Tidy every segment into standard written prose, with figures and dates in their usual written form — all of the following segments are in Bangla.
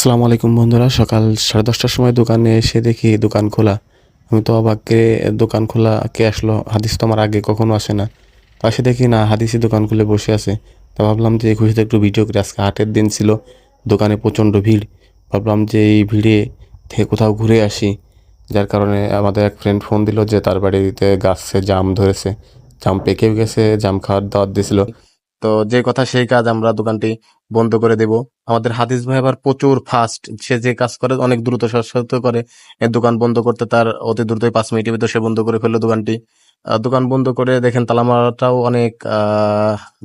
আসসালামু আলাইকুম বন্ধুরা, সকাল 10:30টার সময় দোকানে এসে দেখি দোকান খোলা। আমি তো অবাক, দোকান খোলা কে আসলো? হাদিস তো আমার আগে কখনো আসে না। তো এসে দেখি না, হাদিসই দোকান খুলে বসে আছে। তা ভাবলাম যে এই খুশিতে একটু ভিডিও করি। আজকে হাটের দিন ছিল, দোকানে প্রচণ্ড ভিড়। ভাবলাম যে এই ভিড়ে থেকে কোথাও ঘুরে আসি। যার কারণে আমাদের এক ফ্রেন্ড ফোন দিল যে তার বাড়িতে গাছে জাম ধরেছে, জাম পেকেও গেছে, জাম খাওয়ার দাওয়াত দিয়েছিল। তো যে কথা সেই কাজ, আমরা দোকানটি বন্ধ করে দেব। আমাদের হাদিস ভাই আবার প্রচুর ফাস্ট, সে যে কাজ করে অনেক দ্রুত সাথে করে। এর দোকান বন্ধ করতে তার অতি দ্রুতই 5 মিনিটের ভিতর সে বন্ধ করে ফেললো দোকানটি। দোকান বন্ধ করে দেখেন তালা মারাটাও অনেক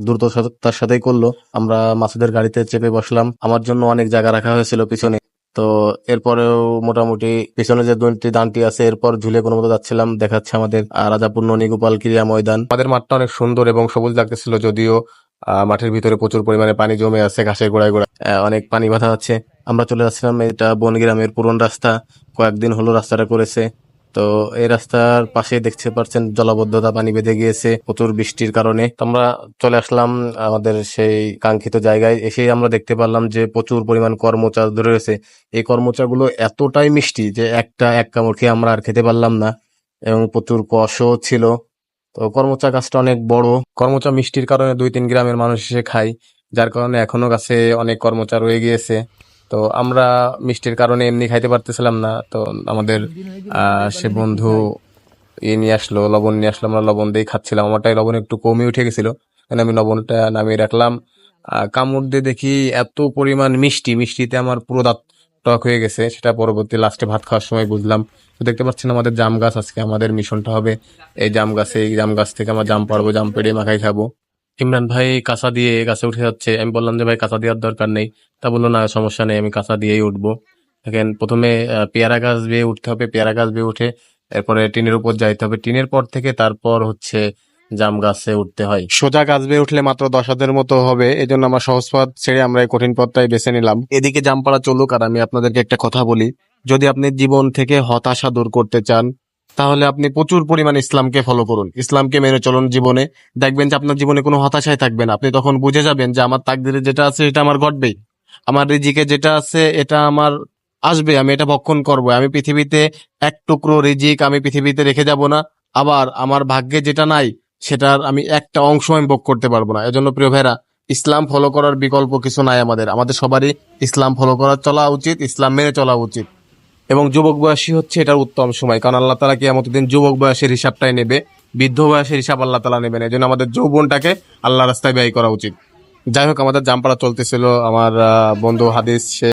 দ্রুত তার সাথেই করলো। আমরা মাসুদের গাড়িতে চেপে বসলাম। আমার জন্য অনেক জায়গা রাখা হয়েছিল পিছনে। তো এরপরেও মোটামুটি পিছনে যে দুটি দানটি আছে এরপর ঝুলে কোনো মতো যাচ্ছিলাম। দেখাচ্ছে আমাদের রাজাপুর ননীগোপাল ক্রীড়া ময়দান। আমাদের মাঠটা অনেক সুন্দর এবং সবুজ লাগতেছিল, যদিও মাঠের ভিতরে প্রচুর পরিমাণে পানি জমে আছে, ঘাসের গোড়ায় গোড়ায় অনেক পানি বাঁধা আছে। আমরা চলে যাচ্ছিলাম, এটা বনগ্রামের পুরন রাস্তা, কয়েকদিন হলো রাস্তাটা করেছে। তো এই রাস্তার পাশে দেখতে পাচ্ছেন জলাবদ্ধতা, পানি বেঁধে গিয়েছে প্রচুর বৃষ্টির কারণে। তো আমরা চলে আসলাম আমাদের সেই কাঙ্ক্ষিত জায়গায়। এসেই আমরা দেখতে পারলাম যে প্রচুর পরিমাণ কর্মচা ধরে রয়েছে। এই কর্মচাগুলো এতটাই মিষ্টি যে এক কামড় খেয়ে আমরা আর খেতে পারলাম না, এবং প্রচুর কষও ছিল। তো কর্মচা গাছটা অনেক বড়। কর্মচা মিষ্টির কারণে 2-3 গ্রামের মানুষ এসে খায়, যার কারণে এখনো গাছে অনেক কর্মচা রয়ে গিয়েছে। তো আমরা মিষ্টির কারণে এমনি খাইতে পারতেছিলাম না। তো আমাদের সে বন্ধু নিয়ে আসলো, লবণ নিয়ে আসলো। আমরা লবণ দিয়ে খাচ্ছিলাম। আমারটাই লবণ একটু কমে উঠে গেছিল, আমি লবণটা নামিয়ে রাখলাম। কামড় দিয়ে দেখি এত পরিমাণ মিষ্টিতে আমার পুরো দাঁত টক হয়ে গেছে। সেটা পরবর্তী লাস্টে ভাত খাওয়ার সময় বুঝলাম। তো দেখতে পাচ্ছেন আমাদের জাম গাছ, আজকে আমাদের মিশনটা হবে এই জাম গাছ থেকে আমরা জাম পাড়বো, জাম পেড়ে মাখাই খাবো। ইমরান ভাই কাঁচা দিয়ে গাছে উঠে যাচ্ছে। আমি বললাম যে ভাই কাঁচা দেওয়ার দরকার নেই। তা বললো না, সমস্যা নেই, আমি কাঁচা দিয়েই উঠবো। দেখেন, প্রথমে পেয়ারা গাছ বেয়ে উঠতে হবে, পেয়ারা গাছ বেয়ে উঠে এরপরে টিনের উপর যাইতে হবে, টিনের পর থেকে তারপর হচ্ছে জাম গাছে উঠতে হয়। সোজা গাছ বেয়ে উঠলে মাত্র 10 হাতের মতো হবে, এই জন্য আমরা সহজ পথ ছেড়ে আমরা এই কঠিন পথটাই বেছে নিলাম। এদিকে জাম পাড়া চলুক, আর আমি আপনাদেরকে একটা কথা বলি। যদি আপনি জীবন থেকে হতাশা দূর করতে চান, তাহলে আপনি প্রচুর পরিমাণে ইসলামকে ফলো করুন, ইসলামকে মেনে চলুন জীবনে। দেখবেন যে আপনার জীবনে কোনো হতাশাই থাকবে না। আপনি তখন বুঝে যাবেন যে আমার তাকদিরে যেটা আছে সেটা আমার ঘটবেই, আমার রিজিকে যেটা আছে এটা আমার আসবে, আমি এটা ভক্ষণ করবো। আমি পৃথিবীতে এক টুকরো রিজিক আমি পৃথিবীতে রেখে যাব না। আবার আমার ভাগ্যে যেটা নাই সেটার আমি একটা অংশ আমি ভোগ করতে পারবো না। এজন্য প্রিয় ভাইরা, ইসলাম ফলো করার বিকল্প কিছু নাই। আমাদের সবারই ইসলাম ফলো করা চলা উচিত, ইসলাম মেনে চলা উচিত। এবং যুবক বয়সী হচ্ছে এটার উত্তম সময়, কারণ আল্লাহ তাআলা কিয়ামতের দিন যুবক বয়সের হিসাবটাই নেবে, বৃদ্ধ বয়সের হিসাব আল্লাহ তাআলা নেবেন। এই জন্য আমাদের যৌবনটাকে আল্লাহ রাস্তায় ব্যয় করা উচিত। যাই হোক, আমাদের জামপাড়া চলতেছিল। আমার বন্ধু হাদিস সে